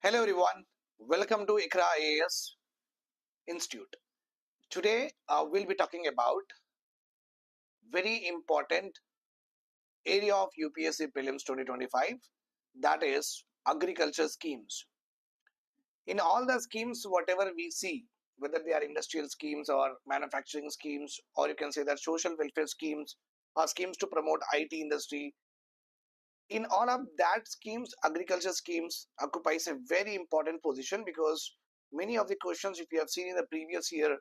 Hello everyone, welcome to IQRA IAS Institute. Today we'll be talking about very important area of UPSC Prelims 2025, that is agriculture schemes. In all the schemes, whatever we see, whether they are industrial schemes or manufacturing schemes, or you can say that social welfare schemes or schemes to promote IT industry, in all of that schemes, agriculture schemes occupies a very important position because many of the questions, if you have seen in the previous year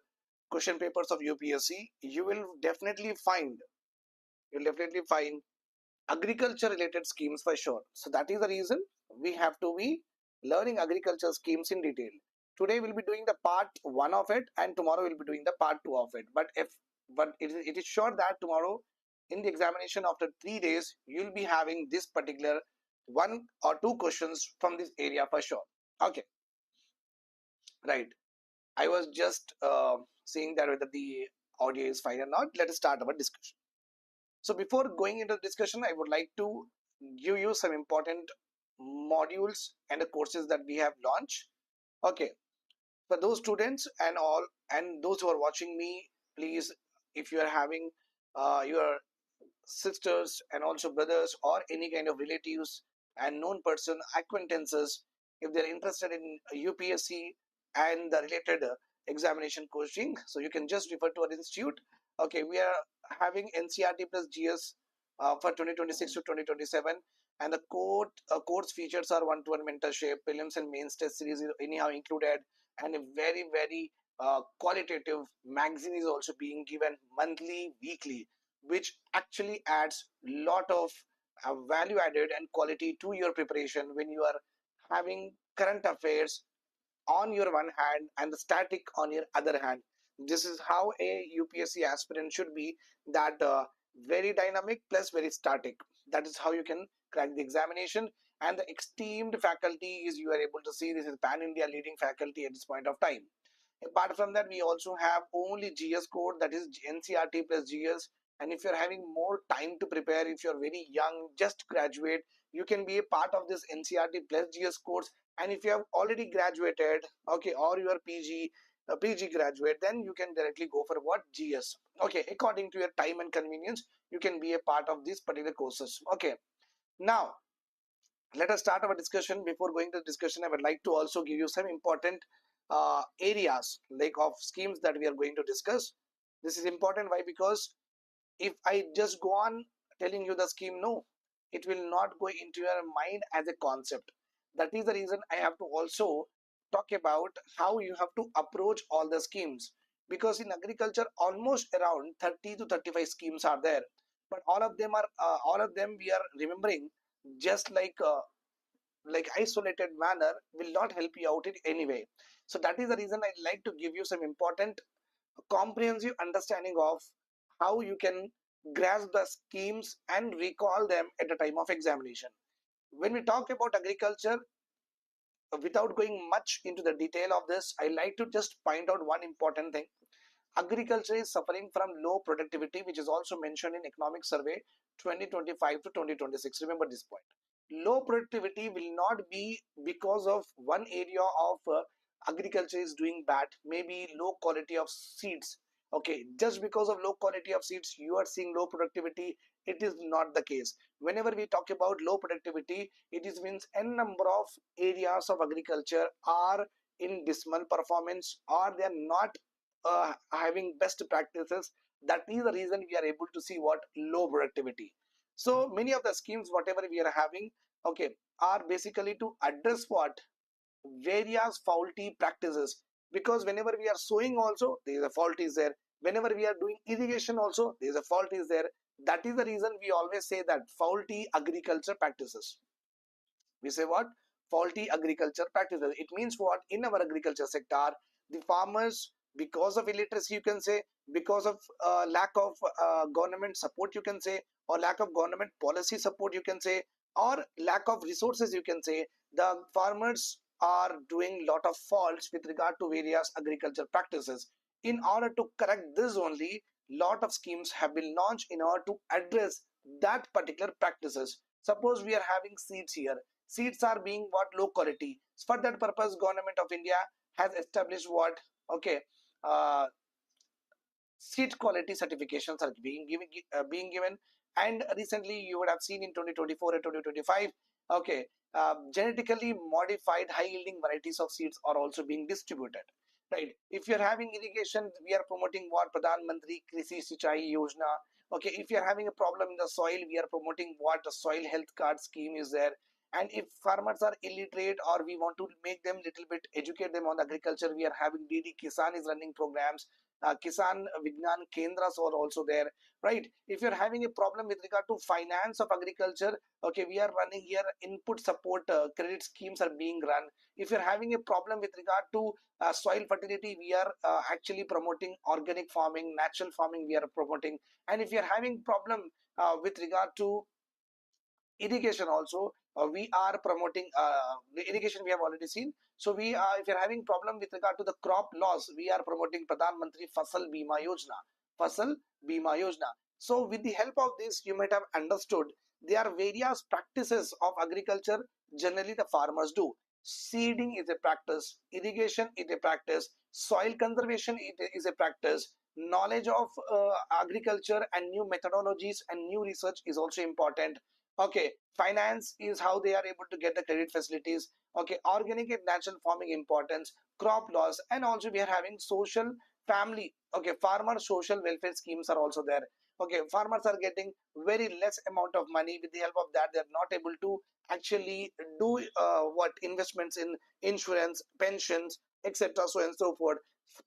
question papers of UPSC, you'll definitely find agriculture related schemes for sure. So that is the reason we have to be learning agriculture schemes in detail. Today we'll be doing the part 1 of it, and tomorrow we'll be doing the part 2 of it. But it is sure that tomorrow in the examination after 3 days you'll be having this particular 1 or 2 questions from this area for sure. Okay, right. I was just seeing that whether the audio is fine or not. Let us start our discussion. So before going into the discussion, I would like to give you some important modules and the courses that we have launched. Okay, for those students and all and those who are watching me, please, if you are having your sisters and also brothers or any kind of relatives and known person acquaintances, if they're interested in UPSC and the related examination coaching, so you can just refer to our institute. Okay, we are having NCERT plus GS for 2026 to 2027, and the course features are one-to-one mentorship, prelims and mains test series is anyhow included, and a very qualitative magazine is also being given monthly, weekly, which actually adds lot of value added and quality to your preparation when you are having current affairs on your one hand and the static on your other hand. This is how a UPSC aspirant should be, that very dynamic plus very static. That is how you can crack the examination, and the esteemed faculty is, you are able to see, this is pan India leading faculty at this point of time. Apart from that, we also have only GS code, that is NCERT plus GS. And if you're having more time to prepare, if you're very young, just graduate, you can be a part of this NCERT plus GS course. And if you have already graduated, okay, or you are PG graduate, then you can directly go for what, GS. Okay, according to your time and convenience, you can be a part of these particular courses. Okay, now let us start our discussion. Before going to the discussion, I would like to also give you some important areas like of schemes that we are going to discuss. This is important. Why? Because if I just go on telling you the scheme, no, it will not go into your mind as a concept. That is the reason I have to also talk about how you have to approach all the schemes, because in agriculture almost around 30 to 35 schemes are there, but all of them we are remembering just like isolated manner will not help you out in any way. So that is the reason I like to give you some important comprehensive understanding of how you can grasp the schemes and recall them at the time of examination. When we talk about agriculture, without going much into the detail of this, I like to just point out one important thing. Agriculture is suffering from low productivity, which is also mentioned in Economic Survey 2025 to 2026. Remember this point. Low productivity will not be because of one area of agriculture is doing bad, maybe low quality of seeds. Okay, just because of low quality of seeds, you are seeing low productivity. It is not the case. Whenever we talk about low productivity, it is means n number of areas of agriculture are in dismal performance, or they are not having best practices. That is the reason we are able to see what, low productivity. So many of the schemes whatever we are having, okay, are basically to address what, various faulty practices. Because whenever we are sowing also, there is a fault is there. Whenever we are doing irrigation also, there is a fault is there. That is the reason we always say that faulty agriculture practices. We say what, faulty agriculture practices. It means what, in our agriculture sector, the farmers, because of illiteracy, you can say, because of lack of government support, you can say, or lack of government policy support, you can say, or lack of resources, you can say, the farmers are doing lot of faults with regard to various agriculture practices. In order to correct this only, lot of schemes have been launched in order to address that particular practices. Suppose we are having seeds here, seeds are being what, low quality. For that purpose, government of India has established what, okay, uh, seed quality certifications are being given. And recently you would have seen in 2024 and 2025, okay, genetically modified high yielding varieties of seeds are also being distributed, right? If you're having irrigation, we are promoting what, Pradhan Mantri Krishi Sinchai Yojana. Okay, if you're having a problem in the soil, we are promoting what, the soil health card scheme is there. And if farmers are illiterate, or we want to make them little bit, educate them on agriculture, we are having DD Kisan is running programs. Kisan Vignan Kendras are also there, right? If you're having a problem with regard to finance of agriculture, okay, we are running here input support credit schemes are being run. If you're having a problem with regard to soil fertility, we are actually promoting organic farming, natural farming we are promoting. And if you're having problem with regard to irrigation also, we are promoting the irrigation we have already seen. So we are, if you're having problem with regard to the crop loss, we are promoting Pradhan Mantri Fasal Bima Yojana. Fasal Bima Yojana. So with the help of this, you might have understood there are various practices of agriculture generally the farmers do. Seeding is a practice, irrigation is a practice, soil conservation is a practice, knowledge of agriculture and new methodologies and new research is also important. Okay, finance is how they are able to get the credit facilities. Okay, organic and natural farming importance, crop loss, and also we are having social family. Okay, farmer social welfare schemes are also there. Okay, farmers are getting very less amount of money. With the help of that, they are not able to actually do what, investments in insurance, pensions, etc., so and so forth,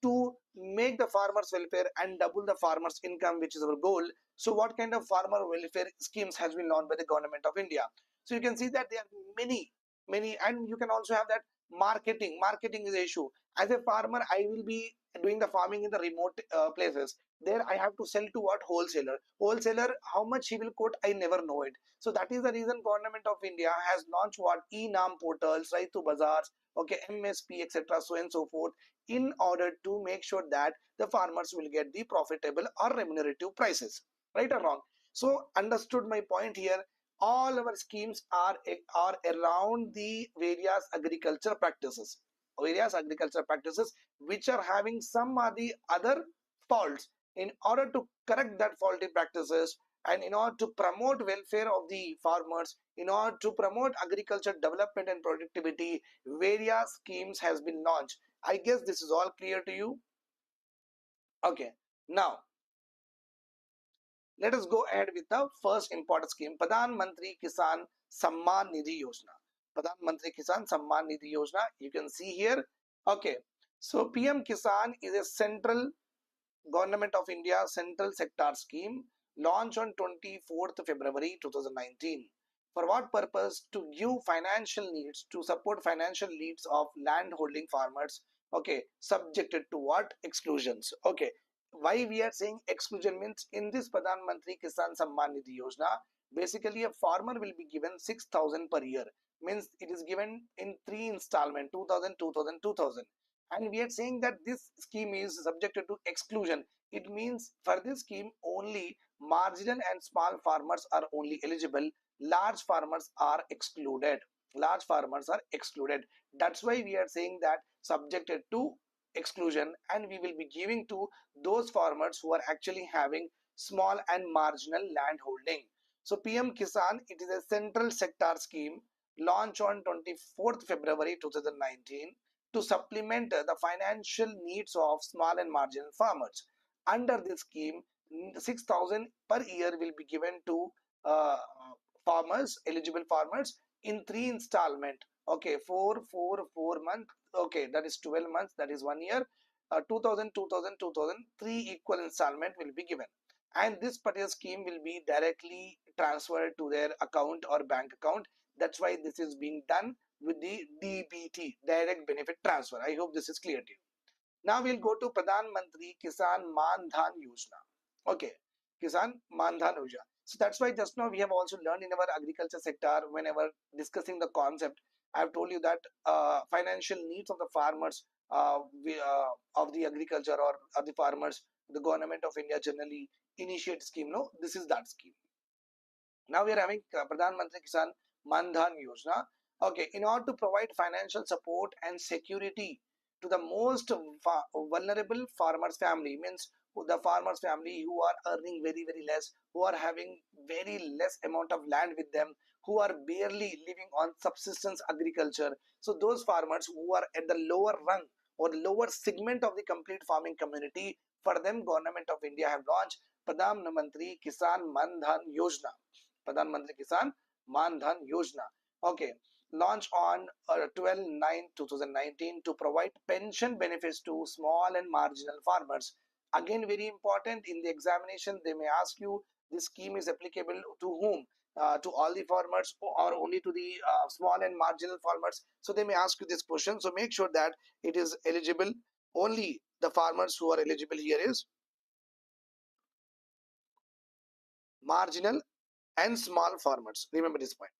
to make the farmers welfare and double the farmers income, which is our goal. So what kind of farmer welfare schemes has been launched by the government of India? So you can see that there are many, and you can also have that marketing. Marketing is an issue. As a farmer, I will be doing the farming in the remote places. There I have to sell to what, wholesaler. Wholesaler, how much he will quote, I never know it. So that is the reason government of India has launched what, e-nam portals, right, to bazaars, okay, MSP, etc., so and so forth, in order to make sure that the farmers will get the profitable or remunerative prices, right or wrong? So understood my point here. All our schemes are around the various agriculture practices which are having some or the other faults. In order to correct that faulty practices, and in order to promote welfare of the farmers, in order to promote agriculture development and productivity, various schemes has been launched. I guess this is all clear to you. Okay, now let us go ahead with the first important scheme, Pradhan Mantri Kisan Samman Nidhi Yojana. Pradhan Mantri Kisan Samman Nidhi Yojana, you can see here. Okay, so PM Kisan is a central government of India central sector scheme launched on 24th February 2019. For what purpose? To give financial needs, to support financial needs of land holding farmers. Okay, subjected to what, exclusions. Okay, why we are saying exclusion means, in this Pradhan Mantri Kisan Samman Nidhi Yojana, basically a farmer will be given 6,000 per year. Means it is given in three installment, 2,000, 2,000, 2,000. And we are saying that this scheme is subjected to exclusion. It means for this scheme only marginal and small farmers are only eligible, large farmers are excluded. Large farmers are excluded. That's why we are saying that subjected to exclusion, and we will be giving to those farmers who are actually having small and marginal land holding. So PM Kisan, it is a central sector scheme launched on 24th February 2019 to supplement the financial needs of small and marginal farmers. Under this scheme, 6,000 per year will be given to uh, farmers, eligible farmers, in three installment. Okay, 4 months. Okay, that is 12 months. That is 1 year. 2,000, 2,000, 2,000. Three equal installment will be given, and this particular scheme will be directly transferred to their account or bank account. That's why this is being done with the DBT, direct benefit transfer. I hope this is clear to you. Now we'll go to Pradhan Mantri Kisan Man Dhan Yojana. Okay, Kisan Man Dhan Yojana. So that's why just now we have also learned in our agriculture sector, whenever discussing the concept, I have told you that financial needs of the farmers, of the agriculture, or of the farmers, the government of India generally initiate scheme. No, this is that scheme. Now we are having Pradhan Mantri Kisan Man Dhan Yojana. Okay, in order to provide financial support and security to the most vulnerable farmers family, means the farmers family who are earning very less, who are having very less amount of land with them, who are barely living on subsistence agriculture. So those farmers who are at the lower rung or lower segment of the complete farming community, for them government of India have launched Pradhan Mantri Kisan Man Dhan Yojana. Pradhan Mantri Kisan Man Dhan Yojana. Okay, launched on 12/9/2019 to provide pension benefits to small and marginal farmers. Again, very important, in the examination they may ask you this scheme is applicable to whom, to all the farmers or only to the small and marginal farmers. So they may ask you this question, so make sure that it is eligible. Only the farmers who are eligible here is marginal and small farmers. Remember this point.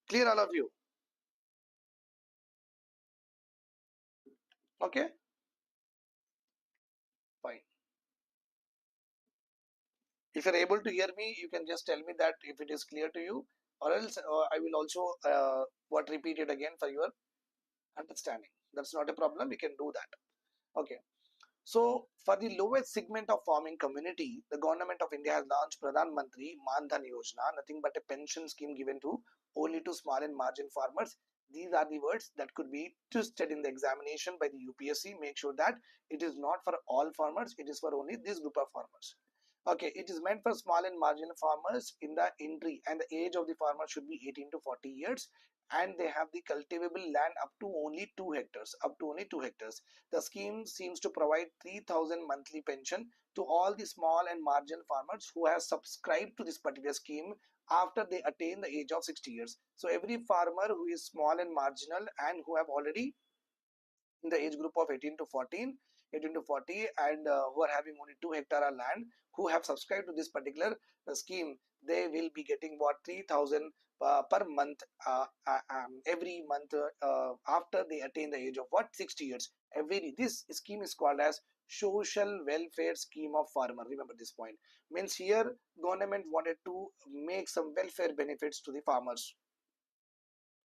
Clear, all of you? Okay, fine. If you're able to hear me, you can just tell me that if it is clear to you, or else I will also what repeat it again for your understanding. That's not a problem. We can do that. Okay. So for the lowest segment of farming community, the government of India has launched Pradhan Mantri Man Dhan Yojana, nothing but a pension scheme given to only to small and margin farmers. These are the words that could be twisted in the examination by the UPSC. Make sure that it is not for all farmers, it is for only this group of farmers. Okay, it is meant for small and marginal farmers in the entry, and the age of the farmer should be 18 to 40 years, and they have the cultivable land up to only 2 hectares, up to only 2 hectares. The scheme seems to provide 3,000 monthly pension to all the small and marginal farmers who have subscribed to this particular scheme after they attain the age of 60 years. So every farmer who is small and marginal and who have already in the age group of 18 to 14, 18 to 40, and who are having only 2 hectare land, who have subscribed to this particular scheme, they will be getting what 3,000 per month, every month, after they attain the age of what 60 years. Every This scheme is called as social welfare scheme of farmer. Remember this point. Means here government wanted to make some welfare benefits to the farmers.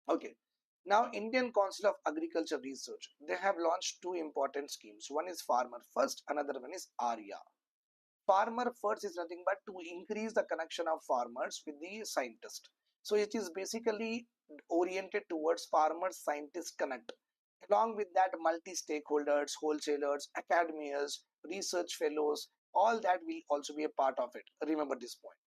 Okay. Now, Indian Council of Agriculture Research, they have launched two important schemes. One is Farmer First, another one is ARIA. Farmer First is nothing but to increase the connection of farmers with the scientist. So it is basically oriented towards farmer-scientist connect. Along with that, multi-stakeholders, wholesalers, academias, research fellows, all that will also be a part of it. Remember this point.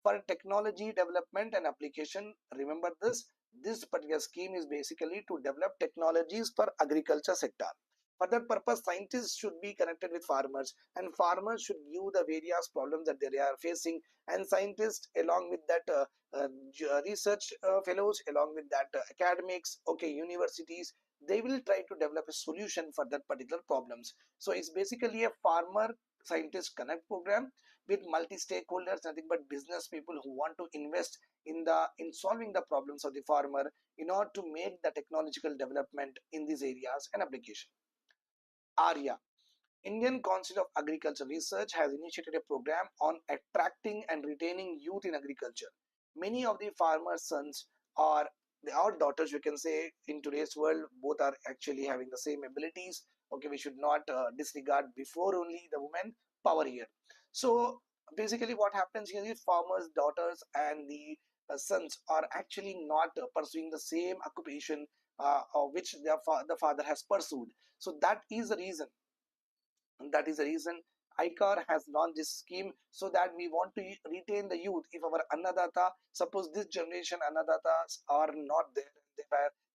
For technology development and application, remember this particular scheme is basically to develop technologies for agriculture sector. For that purpose, scientists should be connected with farmers, and farmers should give the various problems that they are facing, and scientists along with that research fellows, along with that academics, okay, universities, they will try to develop a solution for that particular problems. So it's basically a farmer scientist connect program with multi-stakeholders, nothing but business people who want to invest in solving the problems of the farmer in order to make the technological development in these areas and application. ARIA, Indian Council of Agriculture Research, has initiated a program on attracting and retaining youth in agriculture. Many of the farmers' sons or our daughters, you can say, in today's world, both are actually having the same abilities. Okay, we should not disregard before only the women power here. So basically, what happens here is farmers' daughters and the sons are actually not pursuing the same occupation which the father has pursued. So that is the reason ICAR has launched this scheme, so that we want to retain the youth. If our Annadata, suppose this generation Annadatas are not there,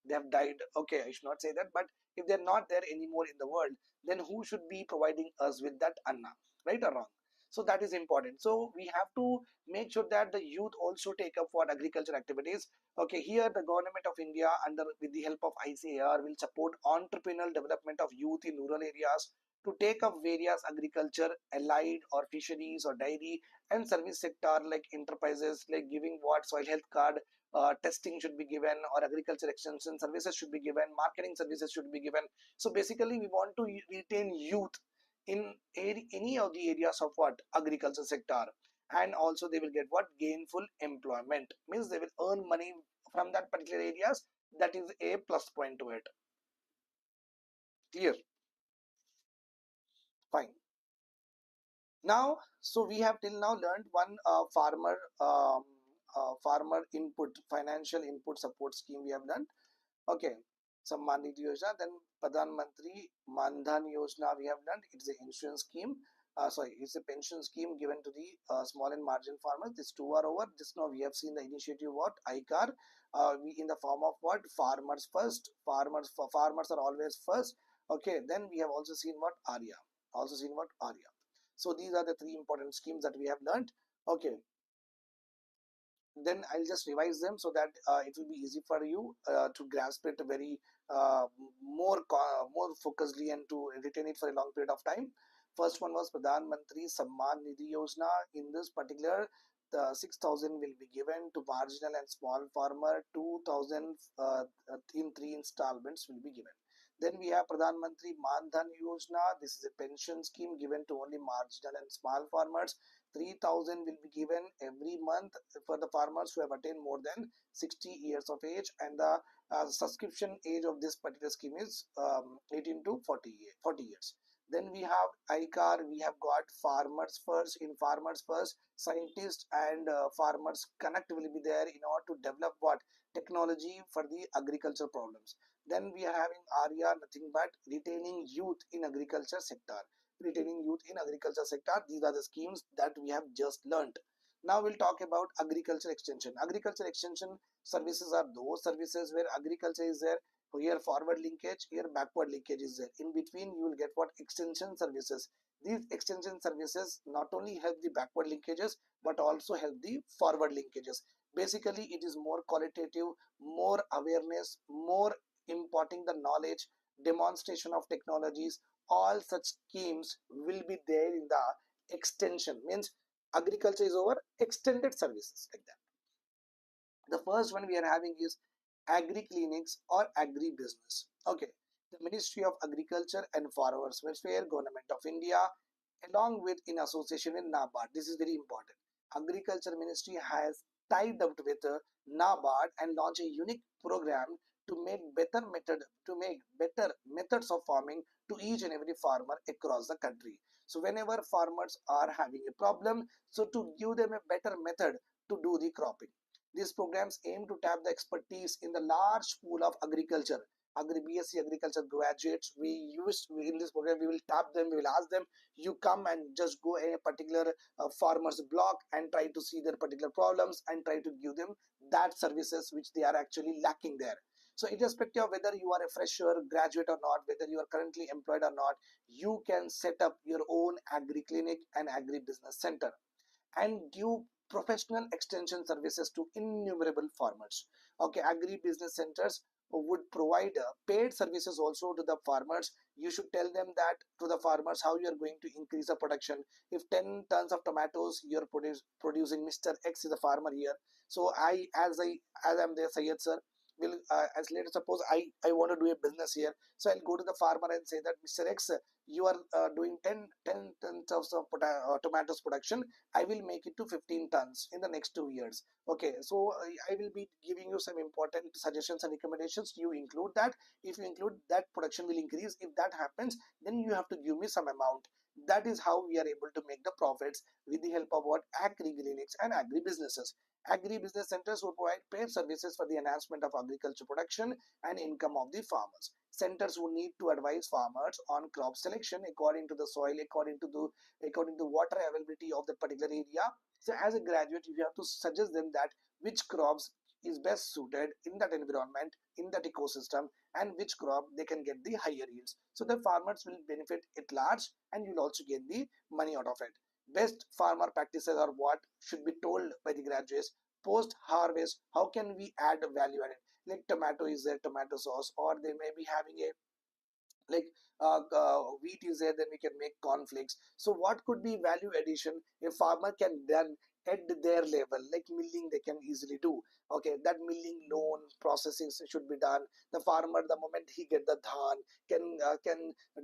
they have died. Okay, I should not say that, but if they're not there anymore in the world, then who should be providing us with that Anna, right or wrong? So that is important. So we have to make sure that the youth also take up for agriculture activities. Okay, here the government of India, under with the help of ICAR, will support entrepreneurial development of youth in rural areas to take up various agriculture, allied or fisheries or dairy and service sector like enterprises, like giving what soil health card, testing should be given, or agriculture extension services should be given, marketing services should be given. So basically we want to retain youth in any of the areas of what agriculture sector. and also they will get what? Gainful employment, means they will earn money from that particular areas. That is a plus point to it. Clear? Fine. Now, so we have till now learned one farmer input, financial input support scheme we have learned. Okay, Samman Nidhi Yojana, then Pradhan Mantri Mandhan Yojana we have learned. It's an insurance scheme. Sorry, it's a pension scheme given to the small and marginal farmers. These two are over. Just now we have seen the initiative what? ICAR, we in the form of what? Farmers first. Farmers are always first. Okay, then we have also seen what? ARIA. Also seen what? ARIA. So these are the three important schemes that we have learned. Okay, then I'll just revise them so that it will be easy for you to grasp it very more focusedly and to retain it for a long period of time. First one was Pradhan Mantri Samman Nidhi Yojana. In this particular, the 6,000 will be given to marginal and small farmer. 2,000 in three installments will be given. Then we have Pradhan Mantri Mandhan Yojana. This is a pension scheme given to only marginal and small farmers. 3,000 will be given every month for the farmers who have attained more than 60 years of age, and the subscription age of this particular scheme is 18 to 40 years. Then we have ICAR, we have got farmers first. In farmers first, scientists and farmers connect will be there in order to develop what? Technology for the agriculture problems. Then we are having ARIA, nothing but retaining youth in agriculture sector. Retaining youth in agriculture sector. These are the schemes that we have just learnt. Now we'll talk about agriculture extension. Agriculture extension services are those services where agriculture is there. Here forward linkage, here backward linkage is there. In between you will get what? Extension services. These extension services not only help the backward linkages but also help the forward linkages. Basically it is more qualitative, more awareness, more imparting the knowledge, demonstration of technologies. All such schemes will be there in the extension, means agriculture is over, extended services like that. The first one we are having is agri clinics or agri business. Okay, the Ministry of Agriculture and Farmers Welfare, Government of India, along with in association with NABARD. This is very important. Agriculture Ministry has tied up with NABARD and launched a unique program to make better methods of farming to each and every farmer across the country. So whenever farmers are having a problem, so to give them a better method to do the cropping. These programs aim to tap the expertise in the large pool of agriculture. BSc agriculture graduates, in this program we will tap them, we will ask them, you come and just go in a particular farmer's block and try to see their particular problems and try to give them that services which they are actually lacking there. So irrespective of whether you are a fresher, graduate or not, whether you are currently employed or not, you can set up your own agri clinic and agri business center and give professional extension services to innumerable farmers. Okay, agri business centers would provide paid services also to the farmers. You should tell them that to the farmers how you are going to increase the production. If 10 tons of tomatoes you are producing, Mr. X is a farmer here. So as I'm there, Syed sir, will as later suppose I want to do a business here. So I'll go to the farmer and say that Mr. X, you are doing 10 tons of tomatoes production. I will make it to 15 tons in the next 2 years. Okay, so I will be giving you some important suggestions and recommendations. You include that. If you include that, production will increase. If that happens, then you have to give me some amount. That is how we are able to make the profits with the help of what? Agri clinics and agri businesses. Agri business centers will provide paid services for the enhancement of agriculture production and income of the farmers. Centers will need to advise farmers on crop selection according to the soil, according to the water availability of the particular area. So as a graduate, you have to suggest them that which crops is best suited in that environment, in that ecosystem, and which crop they can get the higher yields. So the farmers will benefit at large and you'll also get the money out of it. Best farmer practices are what should be told by the graduates. Post harvest, how can we add value added? Like tomato is there, tomato sauce, or they may be having a like wheat is there, then we can make cornflakes. So what could be value addition a farmer can then at their level, like milling they can easily do. Okay, that milling loan processing should be done. The farmer, the moment he get the dhan, can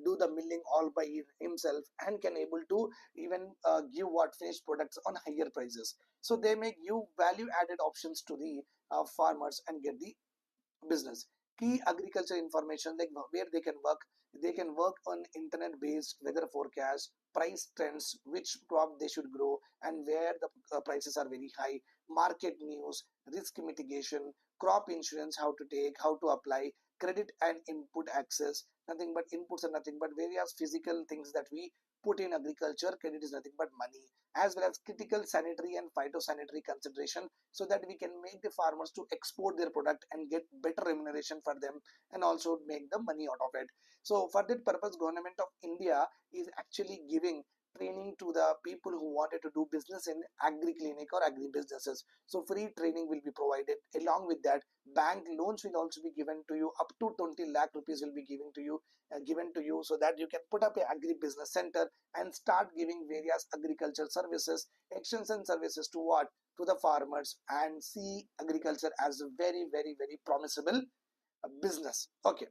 do the milling all by himself, and can able to even give what finished products on higher prices. So they may give value added options to the farmers and get the business. Key agriculture information, like where they can work on internet based weather forecast, price trends, which crop they should grow and where the prices are very high, market news, risk mitigation, crop insurance, how to take, how to apply, credit and input access. Nothing but inputs are nothing but various physical things that we put in agriculture. Credit is nothing but money, as well as critical sanitary and phytosanitary consideration, so that we can make the farmers to export their product and get better remuneration for them, and also make the money out of it. So for that purpose, government of India is actually giving training to the people who wanted to do business in agri clinic or agri businesses. So free training will be provided. Along with that, bank loans will also be given to you. Up to 20 lakh rupees will be given to you, so that you can put up a agri business center and start giving various agriculture services, extension services to what, to the farmers, and see agriculture as a very, very, very promisable business. Okay,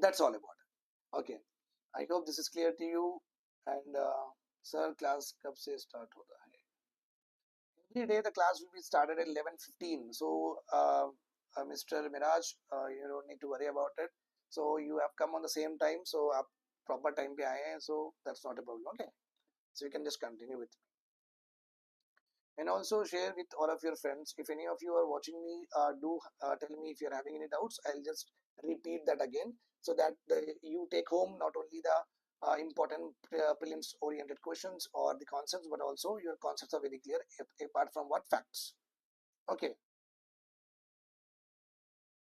that's all about it. Okay, I hope this is clear to you. And sir, class kab se start hota hai? Every day the class will be started at 11:15. So Mr. Miraj, you don't need to worry about it. So you have come on the same time, so आप proper time पे आए हैं, so that's not a problem. Okay, so you can just continue with, and also share with all of your friends. If any of you are watching me, do tell me if you're having any doubts. I'll just repeat that again, so that you take home not only the important prelims oriented questions or the concepts, but also your concepts are very clear, apart from what facts. Okay,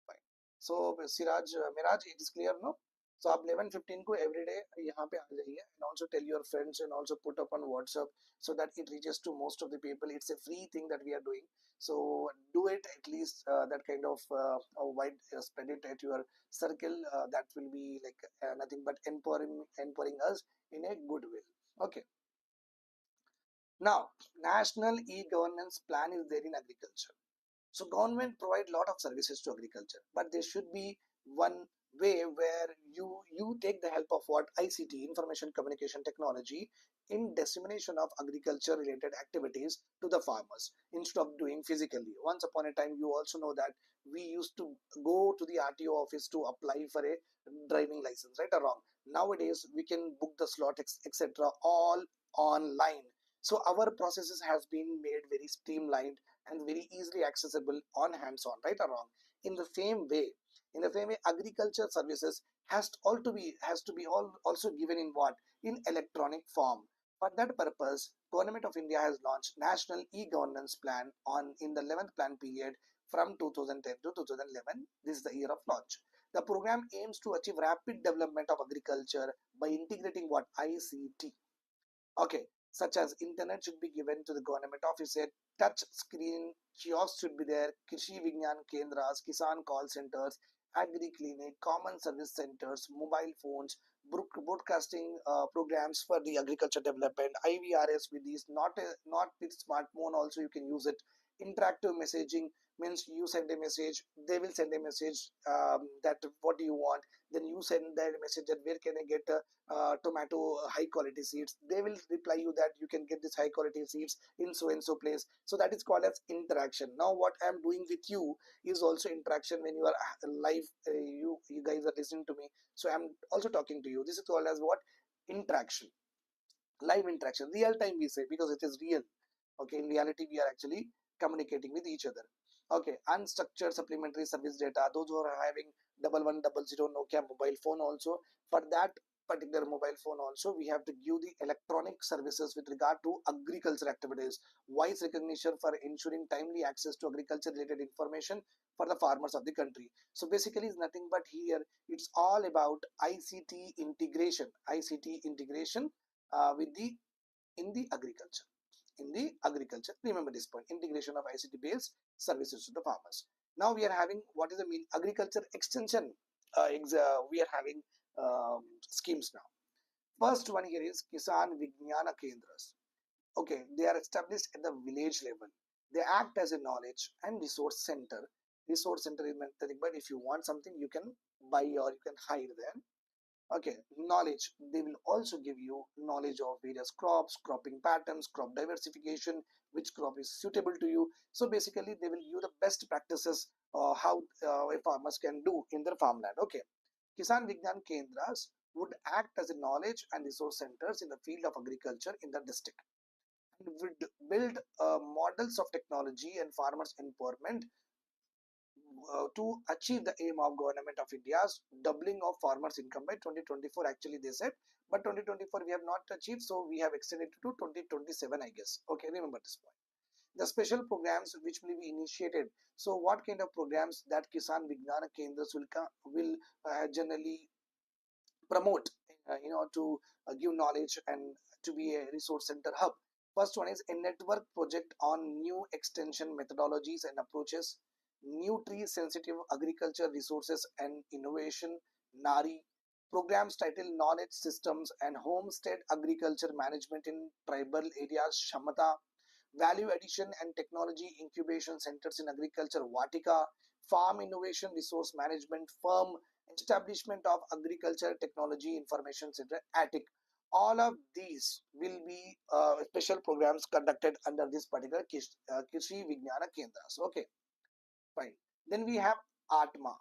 fine. So Siraj, Miraj, it is clear, no? So आप 11:15 को every day यहाँ पे आ जाइए, and also tell your friends and also put up on WhatsApp, so that it reaches to most of the people. It's a free thing that we are doing, so do it at least, that kind of wide spread it at your circle. That will be like nothing but empowering us in a good way. Okay. Now, national e-governance plan is there in agriculture. So government provide lot of services to agriculture, but there should be one way where you take the help of what, ICT, information communication technology, in dissemination of agriculture related activities to the farmers, instead of doing physically. Once upon a time, you also know that we used to go to the RTO office to apply for a driving license, right or wrong. Nowadays we can book the slot, etc., all online. So our processes has been made very streamlined and very easily accessible on hands-on, right or wrong. In the same way, agriculture services has to be also given in what, in electronic form. For that purpose, government of India has launched national e-governance plan on in the 11th plan period from 2010 to 2011. This is the year of launch. The program aims to achieve rapid development of agriculture by integrating what, ICT. Okay, such as internet should be given to the government offices, touch screen kiosks should be there, Krishi Vignan Kendras, Kisan call centers, agri clinic, common service centers, mobile phones, broadcasting programs for the agriculture development, IVRS with these, not with smartphone also you can use it. Interactive messaging means you send a message, they will send a message, that what do you want, then you send that message that where can I get tomato high quality seeds. They will reply you that you can get this high quality seeds in so and so place. So that is called as interaction. Now what I am doing with you is also interaction. When you are live, you guys are listening to me, so I am also talking to you. This is called as what, interaction, live interaction, real time we say, because it is real. Okay, in reality we are actually communicating with each other. Okay, unstructured supplementary service data, those who are having 1100 Nokia mobile phone also, for that particular mobile phone also we have to give the electronic services with regard to agriculture activities, voice recognition for ensuring timely access to agriculture related information for the farmers of the country. So basically it's nothing but here it's all about ICT integration with the in the agriculture. Remember this point, integration of ICT based services to the farmers. Now we are having what is the mean agriculture extension. We are having schemes now. First one here is Kisan Vijnana Kendras. Okay, they are established at the village level. They act as a knowledge and resource center. Resource center is nothing but if you want something, you can buy or you can hire there. Okay, knowledge. They will also give you knowledge of various crops, cropping patterns, crop diversification, which crop is suitable to you. So basically, they will give you the best practices how a farmers can do in their farmland. Okay, Kisan Vigyan Kendras would act as a knowledge and resource centers in the field of agriculture in the district and would build models of technology and farmers empowerment to achieve the aim of government of India's doubling of farmers income by 2024. Actually they said, but 2024 we have not achieved, so we have extended it to 2027, I guess. Okay, remember this point. The special programs which will be initiated. So what kind of programs that Kisan Vignana Kendras will generally promote, to give knowledge and to be a resource center hub. First one is a network project on new extension methodologies and approaches, new tree sensitive agriculture resources and innovation, NARI, programs titled Knowledge Systems and Homestead Agriculture Management in Tribal Areas, Shamata, Value Addition and Technology Incubation Centers in Agriculture, Vatika, Farm Innovation Resource Management, Firm, Establishment of Agriculture Technology Information Center, ATIC. All of these will be special programs conducted under this particular Krishi Vignana Kendras. Okay, fine. Then we have ATMA,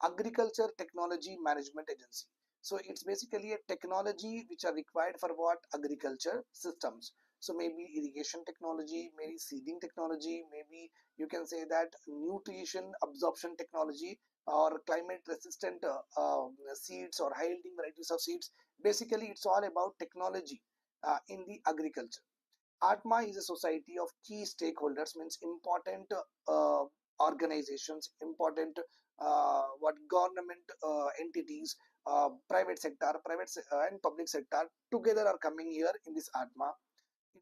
Agriculture Technology Management Agency. So it's basically a technology which are required for what? Agriculture systems. So maybe irrigation technology, maybe seeding technology, maybe you can say that nutrition absorption technology or climate resistant seeds or high yielding varieties of seeds. Basically, it's all about technology in the agriculture. ATMA is a society of key stakeholders, means important organizations, important what government entities, and public sector together are coming here in this ATMA,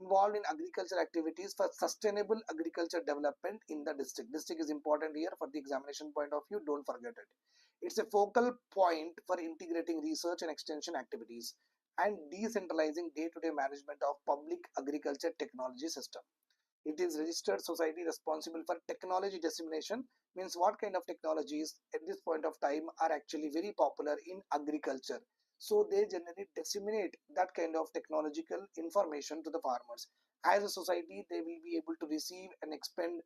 involved in agriculture activities for sustainable agriculture development in the district. District is important here for the examination point of view, don't forget it. It's a focal point for integrating research and extension activities and decentralizing day-to-day management of public agriculture technology system. It is registered society responsible for technology dissemination, means what kind of technologies at this point of time are actually very popular in agriculture. So they generally disseminate that kind of technological information to the farmers. As a society, they will be able to receive and expend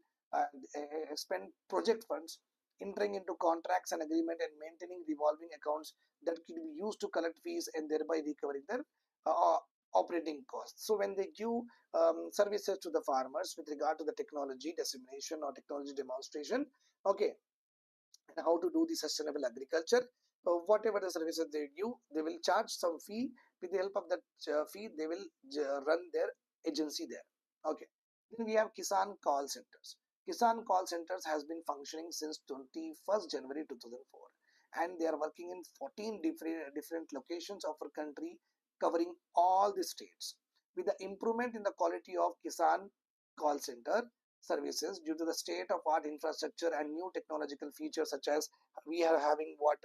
project funds, entering into contracts and agreement and maintaining revolving accounts that could be used to collect fees and thereby recovering their uh, operating costs. So when they give services to the farmers with regard to the technology dissemination or technology demonstration, okay, and how to do the sustainable agriculture, whatever the services they give, they will charge some fee. With the help of that fee, they will run their agency there. Okay, then we have Kisan call centers. Kisan call centers has been functioning since 21st January 2004, and they are working in 14 different locations of our country, covering all the states. With the improvement in the quality of Kisan call center services due to the state of art infrastructure and new technological features, such as we are having what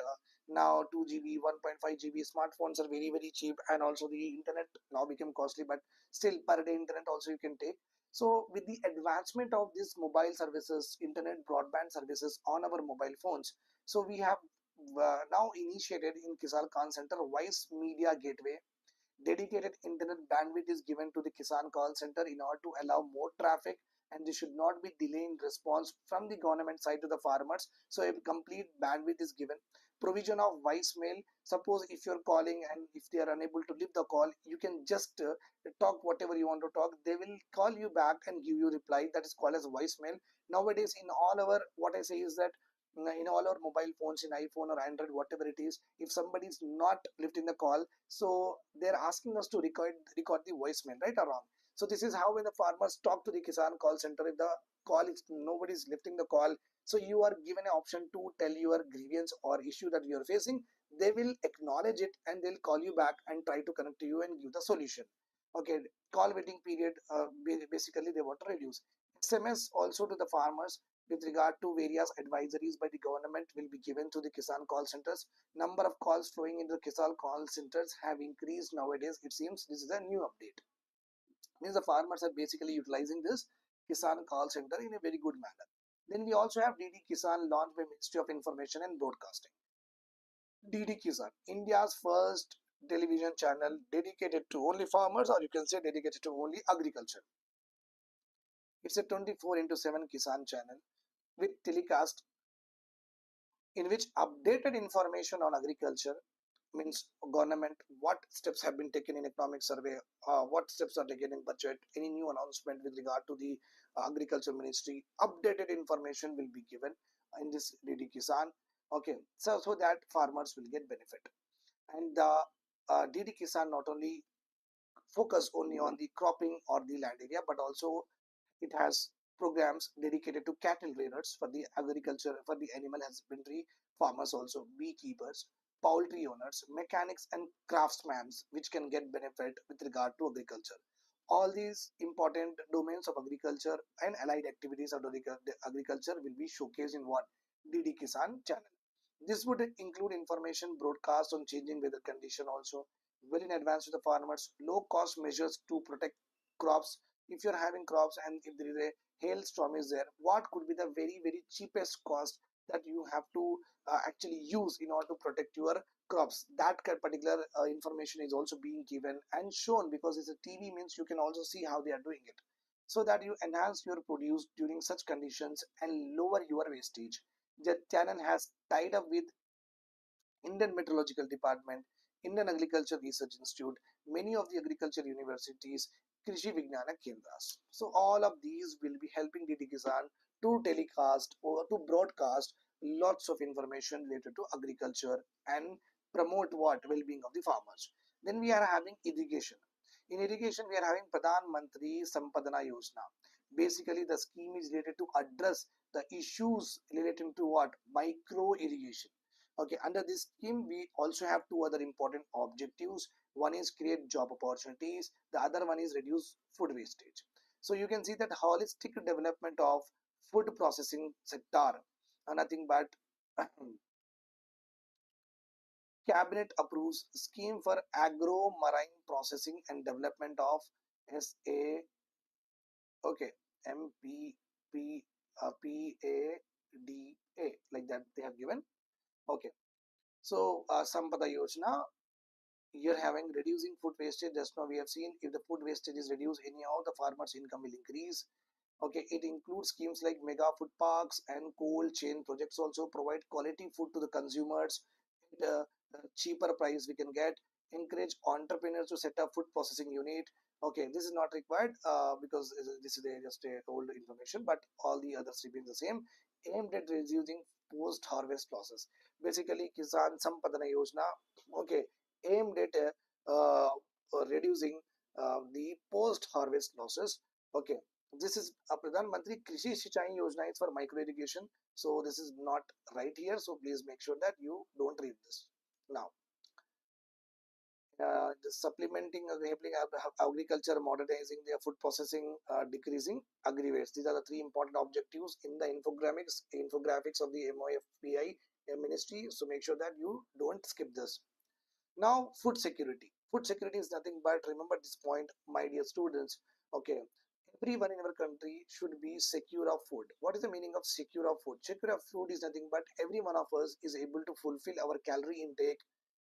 now 2 GB 1.5 GB smartphones are very cheap, and also the internet now become costly, but still per day internet also you can take. So with the advancement of these mobile services, internet broadband services on our mobile phones, so we have now initiated in Kisal Khan Center Voice Media Gateway. Dedicated internet bandwidth is given to the Kisan call center in order to allow more traffic, and there should not be delay in response from the government side to the farmers. So a complete bandwidth is given. Provision of voicemail. Suppose if you're calling and if they are unable to leave the call, you can just talk whatever you want to talk. They will call you back and give you reply. That is called as voicemail. Nowadays, in all our, what I say is that in all our mobile phones, in iPhone or Android, whatever it is, if somebody is not lifting the call, so they're asking us to record the voicemail, right or wrong. So this is how when the farmers talk to the Kisan call center, if the call is nobody is lifting the call, so you are given an option to tell your grievance or issue that you are facing. They will acknowledge it and they'll call you back and try to connect to you and give the solution. Okay, call waiting period, basically they want to reduce. SMS also to the farmers with regard to various advisories by the government will be given to the Kisan call centers. Number of calls flowing into the Kisan call centers have increased nowadays. It seems this is a new update. Means the farmers are basically utilizing this Kisan call center in a very good manner. Then we also have DD Kisan launched by Ministry of Information and Broadcasting. DD Kisan, India's first television channel dedicated to only farmers, or you can say dedicated to only agriculture. It's a 24 into 7 Kisan channel with telecast in which updated information on agriculture, means government, what steps have been taken in economic survey, what steps are taken in budget, any new announcement with regard to the agriculture ministry, updated information will be given in this DD Kisan. Okay, so that farmers will get benefit. And the DD Kisan not only focus only on the cropping or the land area, but also it has programs dedicated to cattle rearers, for the agriculture, for the animal husbandry farmers, also beekeepers, poultry owners, mechanics and craftsmen, which can get benefit with regard to agriculture. All these important domains of agriculture and allied activities of the agriculture will be showcased in what? DD Kisan channel. This would include information broadcast on changing weather condition also, well in advance to the farmers, low cost measures to protect crops. If you're having crops and if there is a hailstorm is there, what could be the very cheapest cost that you have to actually use in order to protect your crops? That particular information is also being given and shown, because it's a TV, means you can also see how they are doing it, so that you enhance your produce during such conditions and lower your wastage. The channel has tied up with Indian Meteorological Department, Indian Agriculture Research Institute, many of the agriculture universities, Krishi Vignana Kendras. So all of these will be helping DD Kisan to telecast or to broadcast lots of information related to agriculture and promote what? Well-being of the farmers. Then we are having irrigation. In irrigation, we are having Pradhan Mantri Sampadana Yojana. Basically, the scheme is related to address the issues relating to what? Micro irrigation. Okay, under this scheme, we also have two other important objectives. One is create job opportunities. The other one is reduce food wastage. So you can see that holistic development of food processing sector, nothing but cabinet approves scheme for agro marine processing and development of SA. Okay, MPP PADA, like that they have given. Okay, so Sampada Yojana, you're having reducing food wastage. Just now we have seen, if the food wastage is reduced anyhow, the farmers income will increase. Okay, it includes schemes like mega food parks and cold chain projects also provide quality food to the consumers at a cheaper price we can get. Encourage entrepreneurs to set up food processing unit. Okay, this is not required because this is just a old information, but all the others remain the same. Aimed at reducing post harvest losses. Basically, Kisan Sampadana Yojana, okay, aimed at reducing the post harvest losses. Okay, this is a Pradhan Mantri Krishi Sinchai Yojana is for micro irrigation. So this is not right here. So please make sure that you don't read this. Now, the supplementing, enabling agriculture, modernizing their food processing, decreasing agri-waste. These are the three important objectives in the infographics of the MOFPI ministry. So make sure that you don't skip this. Now, food security. Food security is nothing but, remember this point, my dear students. Okay, everyone in our country should be secure of food. What is the meaning of secure of food? Secure of food is nothing but every one of us is able to fulfill our calorie intake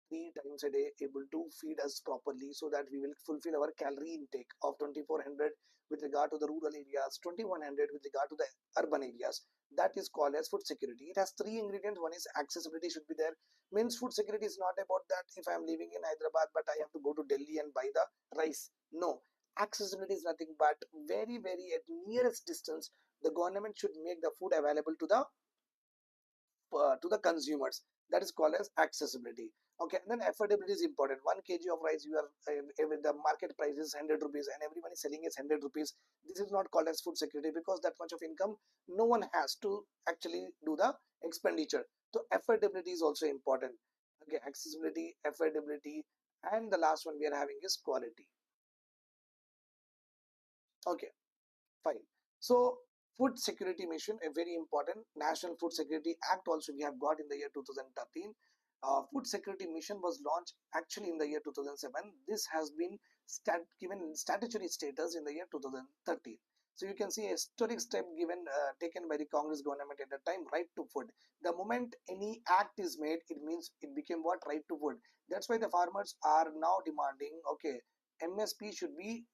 3 times a day, able to feed us properly, so that we will fulfill our calorie intake of 2400 with regard to the rural areas, 2100 with regard to the urban areas. That is called as food security. It has three ingredients. One is accessibility should be there. Means food security is not about that if I'm living in Hyderabad but I have to go to Delhi and buy the rice. No, accessibility is nothing but very at nearest distance the government should make the food available to the consumers. That is called as accessibility. Okay, and then affordability is important. 1 kg of rice, you are the market price is 100 rupees and everyone is selling it 100 rupees. This is not called as food security, because that much of income no one has to actually do the expenditure. So affordability is also important. Okay, accessibility, affordability, and the last one we are having is quality. Okay, fine. So food security mission, a very important National Food Security Act also we have got in the year 2013. Food Security Mission was launched actually in the year 2007. This has been given statutory status in the year 2013. So you can see a historic step taken by the Congress government at the time, right to food. The moment any act is made, it means it became what? Right to food. That's why the farmers are now demanding, okay, MSP should be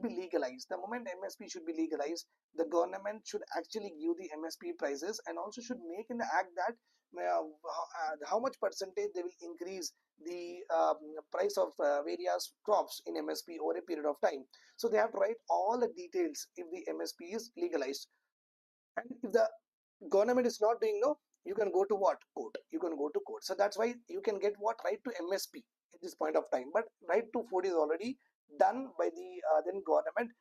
legalized. The moment MSP should be legalized, the government should actually give the MSP prices and also should make in the act that how much percentage they will increase the price of various crops in MSP over a period of time. So they have to write all the details if the MSP is legalized. And if the government is not doing, no, you can go to what? Court. You can go to court. So that's why you can get what? Right to MSP at this point of time. But right to food is already done by the then government.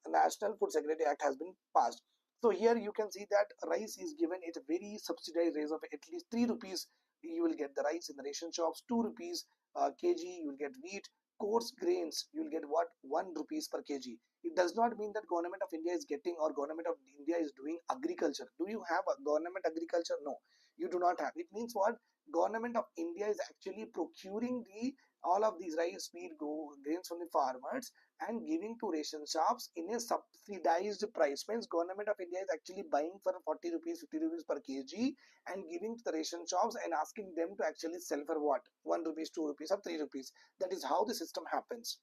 National Food Security Act has been passed. So here you can see that rice is given at a very subsidized rate of at least 3 rupees. You will get the rice in the ration shops, 2 rupees kg. You will get wheat. Coarse grains, you will get what? 1 rupees per kg. It does not mean that government of India is getting or government of India is doing agriculture. Do you have a government agriculture? No, you do not have. It means what? Government of India is actually procuring the all of these rice, wheat, grains from the farmers and giving to ration shops in a subsidized price. Means government of India is actually buying for 40 rupees, 50 rupees per kg and giving to the ration shops and asking them to actually sell for what? 1 rupees, 2 rupees or 3 rupees. That is how the system happens.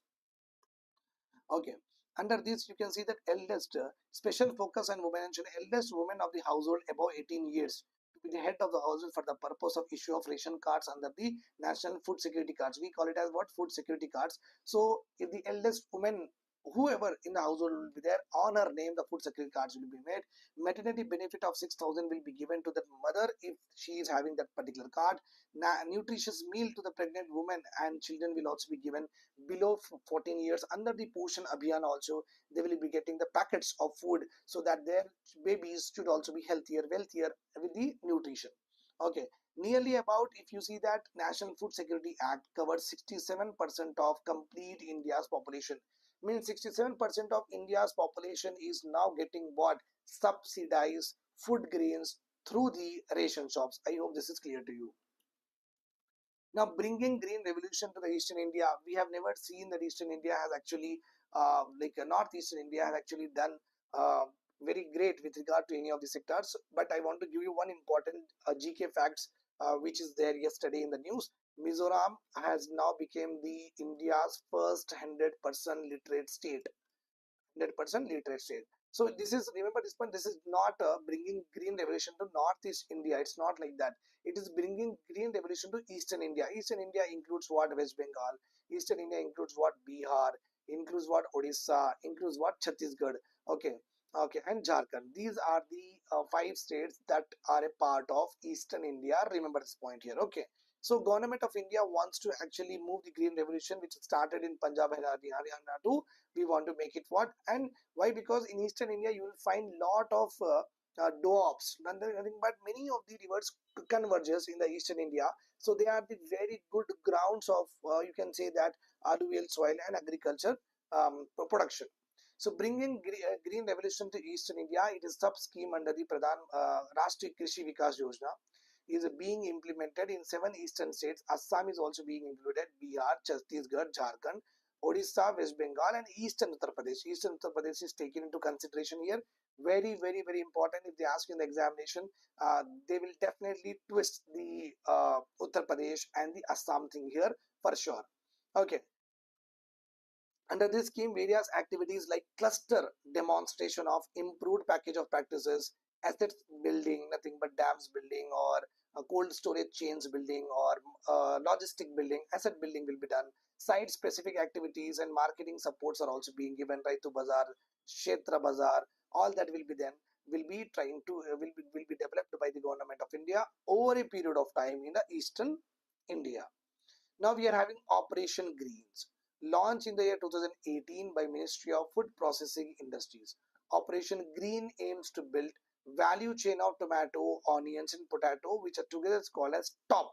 Okay. Under this, you can see that eldest special focus on women and children. Eldest women of the household above 18 years to be the head of the household for the purpose of issue of ration cards under the National Food Security Cards. We call it as what? Food Security Cards. So, if the eldest woman, whoever in the household will be there, on her name, the food security cards will be made. Maternity benefit of 6,000 will be given to the mother if she is having that particular card. Nutritious meal to the pregnant woman and children will also be given below 14 years. Under the Poshan Abhiyan also, they will be getting the packets of food so that their babies should also be healthier, wealthier with the nutrition. Okay, nearly about, if you see that National Food Security Act covers 67% of complete India's population. Means 67% of India's population is now getting what? Subsidized food grains through the ration shops. I hope this is clear to you. Now, bringing green revolution to the Eastern India, we have never seen that Eastern India has actually, Northeastern India has actually done very great with regard to any of the sectors. But I want to give you one important GK facts which is there yesterday in the news. Mizoram has now become the India's first 100% literate state. 100% literate state. So this is, remember this point, this is not bringing green revolution to Northeast India. It's not like that. It is bringing green revolution to Eastern India. Eastern India includes what? West Bengal. Eastern India includes what? Bihar. Includes what? Odisha. Includes what? Chhattisgarh. Okay. Okay, and Jharkhand. These are the 5 states that are a part of Eastern India. Remember this point here. Okay. So government of India wants to actually move the green revolution, which started in Punjab and Haryana to, we want to make it what? And why? Because in Eastern India you will find lot of doops, nothing but many of the rivers converges in the Eastern India. So they are the very good grounds of you can say that alluvial soil and agriculture production. So bringing green revolution to Eastern India, it is sub scheme under the Pradhan Rashtriya Krishi Vikas Yojana is being implemented in 7 eastern states. Assam is also being included, Bihar, Chhattisgarh, Jharkhand, Odisha, West Bengal, and Eastern Uttar Pradesh. Eastern Uttar Pradesh is taken into consideration here. Very, very, very important. If they ask you in the examination, they will definitely twist the Uttar Pradesh and the Assam thing here for sure. Okay. Under this scheme, various activities like cluster demonstration of improved package of practices, assets building, nothing but dams building or cold storage chains building or logistic building, asset building will be done. Site specific activities and marketing supports are also being given, right to Bazaar, Kshetra Bazaar, all that will be then will be trying to will be developed by the government of India over a period of time in the Eastern India. Now we are having Operation Greens, launched in the year 2018 by Ministry of Food Processing Industries. Operation Green aims to build value chain of tomato, onions and potato, which are together called as TOP,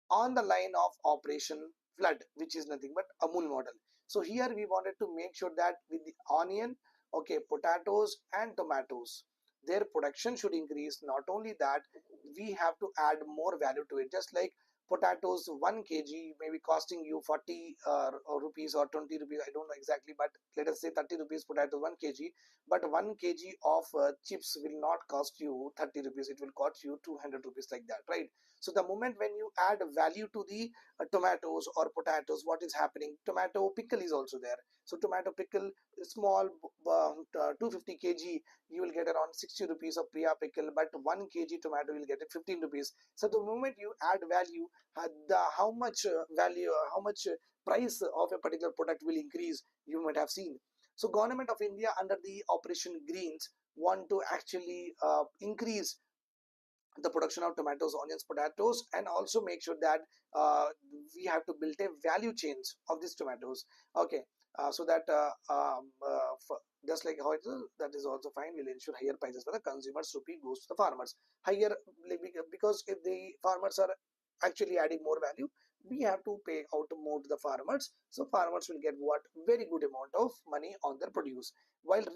on the line of Operation Flood, which is nothing but Amul model. So here we wanted to make sure that with the onion, okay, potatoes and tomatoes, their production should increase. Not only that, we have to add more value to it. Just like potatoes 1 kg may be costing you 40 or rupees or 20 rupees, I don't know exactly, but let us say 30 rupees potatoes 1 kg, but 1 kg of chips will not cost you 30 rupees, it will cost you 200 rupees, like that, right? So the moment when you add value to the tomatoes or potatoes, what is happening? Tomato pickle is also there. So tomato pickle, small 250 kg, you will get around 60 rupees of priya pickle, but 1 kg tomato will get it 15 rupees. So the moment you add value, how much value, how much price of a particular product will increase, you might have seen. So government of India under the Operation Greens want to actually increase the production of tomatoes, onions, potatoes, and also make sure that we have to build a value chains of these tomatoes. Okay, so that just like how it is, that is also fine. We'll ensure higher prices for the consumers. Rupee goes to the farmers. Higher, because if the farmers are actually adding more value, we have to pay out more to the farmers. So farmers will get what? Very good amount of money on their produce. While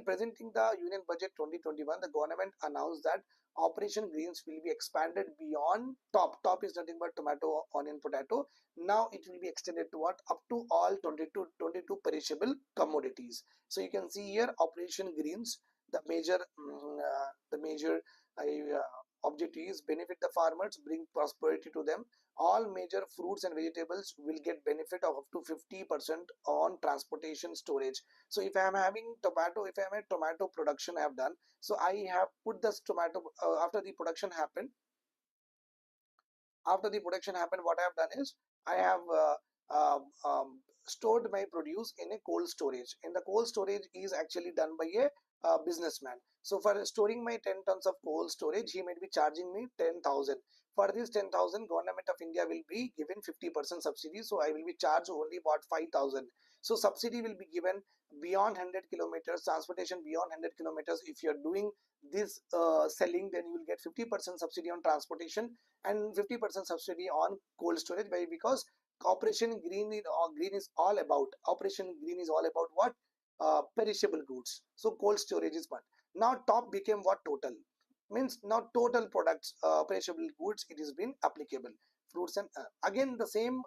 presenting the Union Budget 2021, the government announced that Operation Greens will be expanded beyond top. Top is nothing but tomato, onion, potato. Now it will be extended to what? Up to all 22 perishable commodities. So you can see here Operation Greens. The major objective is benefit the farmers, bring prosperity to them. All major fruits and vegetables will get benefit of up to 50% on transportation storage. So if I am having tomato, if I am a tomato production I have done, so I have put this tomato after the production happened. After the production happened, what I have done is I have stored my produce in a cold storage. And the cold storage is actually done by a businessman. So for storing my 10 tons of cold storage, he might be charging me 10,000. For this 10,000, government of India will be given 50% subsidy. So I will be charged only about 5,000. So subsidy will be given beyond 100 kilometers, transportation beyond 100 kilometers. If you are doing this selling, then you will get 50% subsidy on transportation and 50% subsidy on cold storage. Why? Because Green is all about Operation Green is all about what? Perishable goods. So cold storage is one. Now top became what? Total. Means now total products, perishable goods, it is been applicable. Fruits and again the same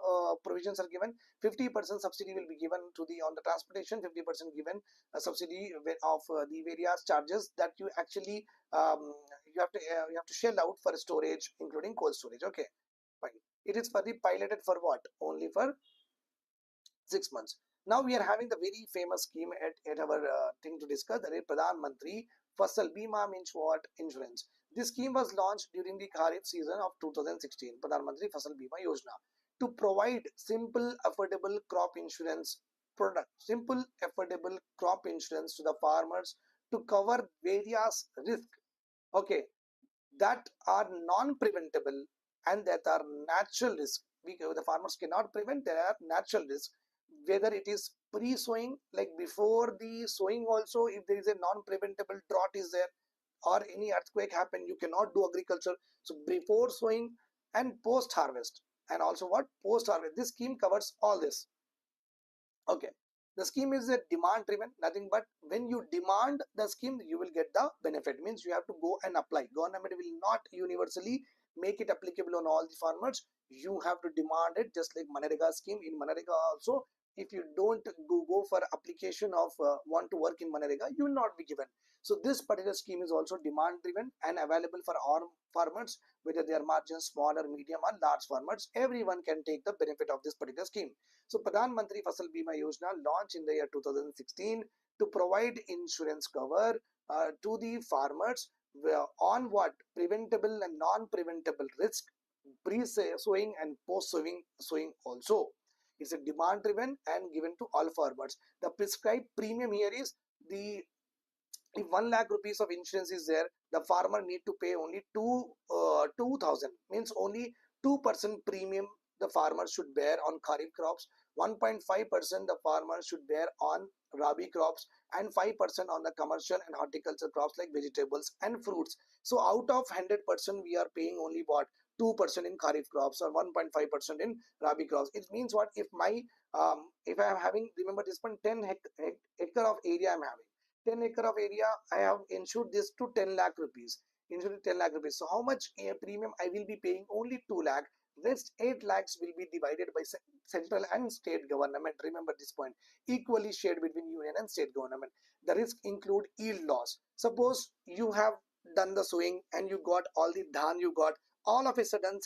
provisions are given. 50% subsidy will be given to the on the transportation, 50% given subsidy of the various charges that you actually you have to shell out for storage, including cold storage. Okay, fine. It is for the piloted for what? Only for 6 months. Now we are having the very famous scheme at our thing to discuss, that is Pradhan Mantri Fasal Bima, means what? Insurance. This scheme was launched during the Kharif season of 2016. Pradhan Mantri Fasal Bima Yojana, to provide simple, affordable crop insurance product, simple, affordable crop insurance to the farmers to cover various risks. Okay, that are non-preventable and that are natural risk. The farmers cannot prevent, there are natural risks. Whether it is pre-sowing, like before the sowing also, if there is a non-preventable drought is there or any earthquake happen, you cannot do agriculture. So before sowing and post harvest, and also what? Post harvest. This scheme covers all this. Okay, the scheme is a demand driven, nothing but when you demand the scheme, you will get the benefit. Means you have to go and apply. Government will not universally make it applicable on all the farmers. You have to demand it, just like Manrega scheme. In Manrega also, if you don't go for application of want to work in Manrega, you will not be given. So this particular scheme is also demand driven and available for all farmers, whether they are margin, small or medium or large farmers. Everyone can take the benefit of this particular scheme. So Pradhan Mantri Fasal Bima Yojana launched in the year 2016 to provide insurance cover to the farmers on what? Preventable and non-preventable risk, pre-sowing and post-sowing also. It's a demand driven and given to all farmers. The prescribed premium here is the, if 1 lakh rupees of insurance is there, the farmer need to pay only 2,000, means only 2% premium the farmer should bear on kharif crops, 1.5% the farmer should bear on rabi crops, and 5% on the commercial and horticulture crops like vegetables and fruits. So out of 100% we are paying only what? 2% in kharif crops or 1.5% in rabi crops. It means what? If I am having, remember this one, 10 hectare of area I am having, 10 acre of area, I have insured this to 10 lakh rupees. Insured 10 lakh rupees. So how much premium I will be paying? Only 2 lakh. Rest 8 lakhs will be divided by central and state government. Remember this point. Equally shared between union and state government. The risk include yield loss. Suppose you have done the sowing and you got all the dhan you got. All of a sudden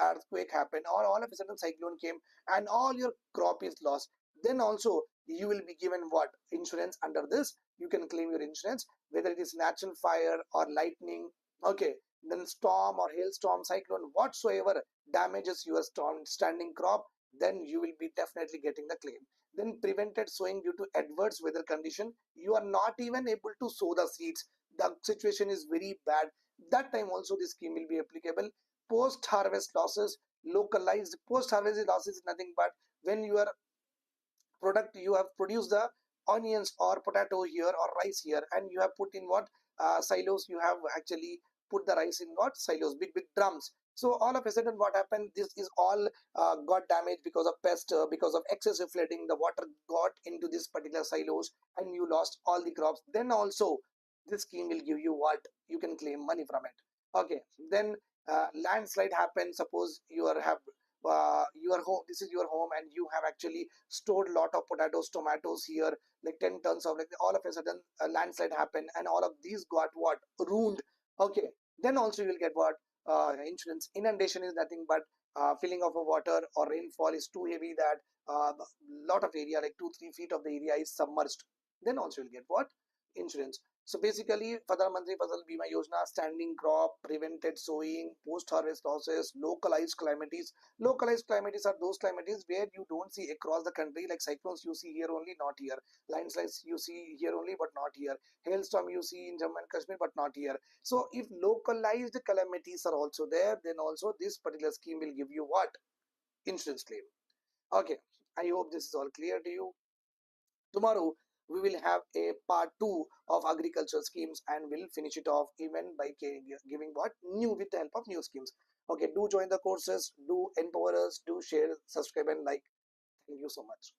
earthquake happened, or all of a sudden cyclone came and all your crop is lost. Then also you will be given what? Insurance. Under this you can claim your insurance, whether it is natural fire or lightning. Okay, then storm or hailstorm, cyclone, whatsoever damages your standing crop, then you will be definitely getting the claim. Then prevented sowing due to adverse weather condition. You are not even able to sow the seeds. The situation is very bad. That time also this scheme will be applicable. Post harvest losses, localized. Post harvest losses is nothing but when your product, you have produced the onions or potato here or rice here, and you have put in what? Silos. You have actually put the rice in what? Silos, big drums. So all of a sudden what happened, this is all got damaged because of pest, because of excessive flooding. The water got into this particular silos and you lost all the crops. Then also this scheme will give you what? You can claim money from it. Okay, then landslide happens. Suppose you are have your home, this is your home, and you have actually stored lot of potatoes, tomatoes here, like 10 tons of, like, all of a sudden a landslide happened and all of these got what? Ruined. Okay, then also you will get what? Insurance. Inundation is nothing but filling of a water or rainfall is too heavy that lot of area, like 2-3 feet of the area is submerged. Then also you'll get what? Insurance. So basically, Pradhan Mantri Fasal Bima Yojana, standing crop, prevented sowing, post-harvest losses, localized calamities. Localized calamities are those calamities where you don't see across the country, like cyclones you see here only, not here. Landslides you see here only, but not here. Hailstorm you see in Jammu and Kashmir, but not here. So if localized calamities are also there, then also this particular scheme will give you what? Insurance claim. Okay, I hope this is all clear to you. Tomorrow we will have a part 2 of agriculture schemes, and we'll finish it off even by giving what? New, with the help of new schemes. Okay, do join the courses, do empower us, do share, subscribe and like. Thank you so much.